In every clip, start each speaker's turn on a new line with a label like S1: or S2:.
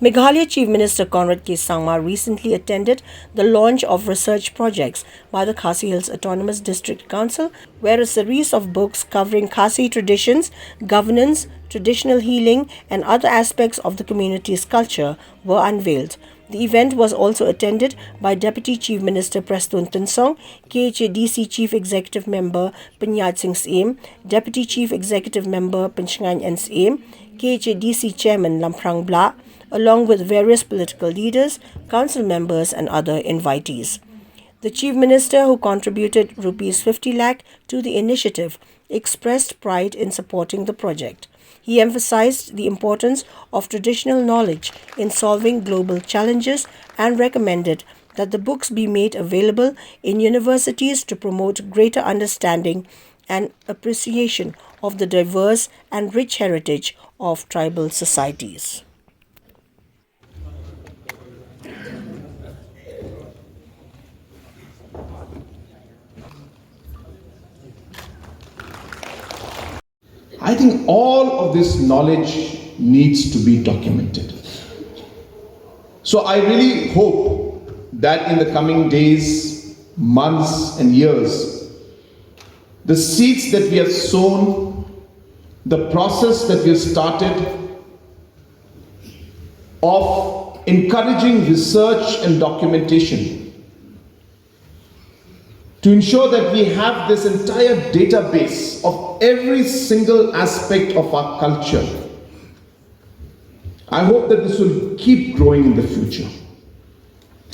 S1: Meghalaya Chief Minister Conrad Sangma recently attended the launch of research projects by the Khasi Hills Autonomous District Council, where a series of books covering Khasi traditions, governance, traditional healing, and other aspects of the community's culture were unveiled. The event was also attended by Deputy Chief Minister Prestun Tinsong, KHADC Chief Executive Member Panyat Singh Siem, Deputy Chief Executive Member Pinchngan N Siem, KHADC Chairman Lamprang Bla, along with various political leaders, council members and other invitees. The Chief Minister, who contributed Rs 50 lakh to the initiative, expressed pride in supporting the project. He emphasized the importance of traditional knowledge in solving global challenges and recommended that the books be made available in universities to promote greater understanding and appreciation of the diverse and rich heritage of tribal societies.
S2: I think all of this knowledge needs to be documented. So I really hope that in the coming days, months and years, the seeds that we have sown, the process that we have started of encouraging research and documentation to ensure that we have this entire database of every single aspect of our culture. I hope that this will keep growing in the future.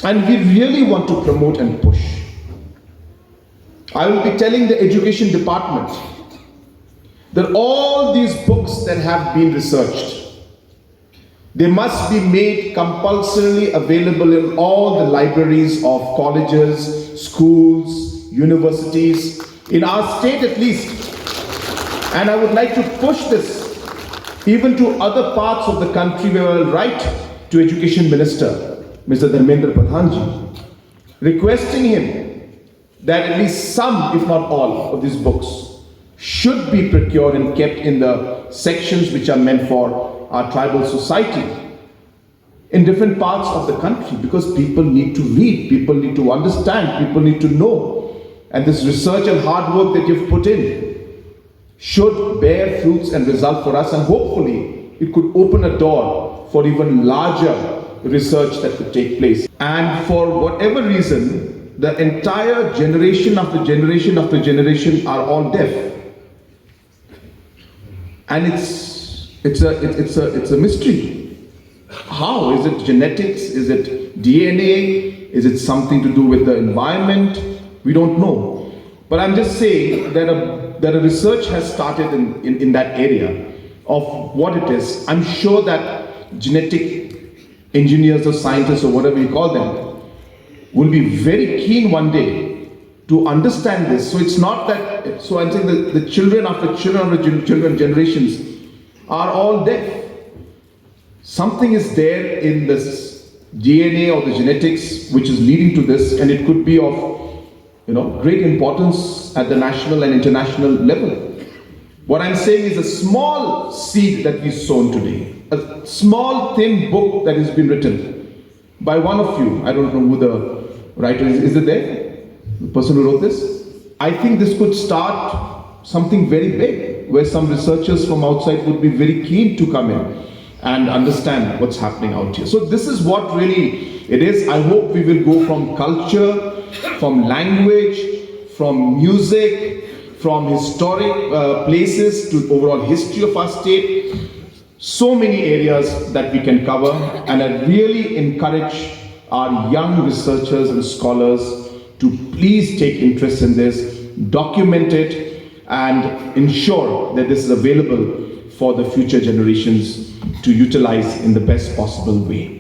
S2: And we really want to promote and push. I will be telling the education department that all these books that have been researched, they must be made compulsorily available in all the libraries of colleges, schools, universities, in our state at least. And I would like to push this even to other parts of the country, where I will write to Education Minister, Mr. Dharmendra Pradhanji, requesting him that at least some, if not all, of these books should be procured and kept in the sections which are meant for our tribal society in different parts of the country, because people need to read, people need to understand, people need to know. And this research and hard work that you've put in should bear fruits and result for us, and hopefully it could open a door for even larger research that could take place. And for whatever reason, the entire generation after generation after generation are all deaf. And it's a mystery. How? Is it genetics? Is it DNA? Is it something to do with the environment? We don't know. But I'm just saying that a research has started in that area of what it is. I'm sure that genetic engineers or scientists or whatever you call them will be very keen one day to understand this. So it's not that, so I'm saying that the children after children generations are all deaf. Something is there in this DNA or the genetics which is leading to this, and it could be of great importance at the national and international level. What I'm saying is a small seed that we've sown today, a small thin book that has been written by one of you. I don't know who the writer is. Is it there? The person who wrote this? I think this could start something very big, where some researchers from outside would be very keen to come in and understand what's happening out here. So this is what really it is. I hope we will go from culture, from language, from music, from historic places to overall history of our state. So many areas that we can cover, and I really encourage our young researchers and scholars to please take interest in this, document it, and ensure that this is available for the future generations to utilize in the best possible way.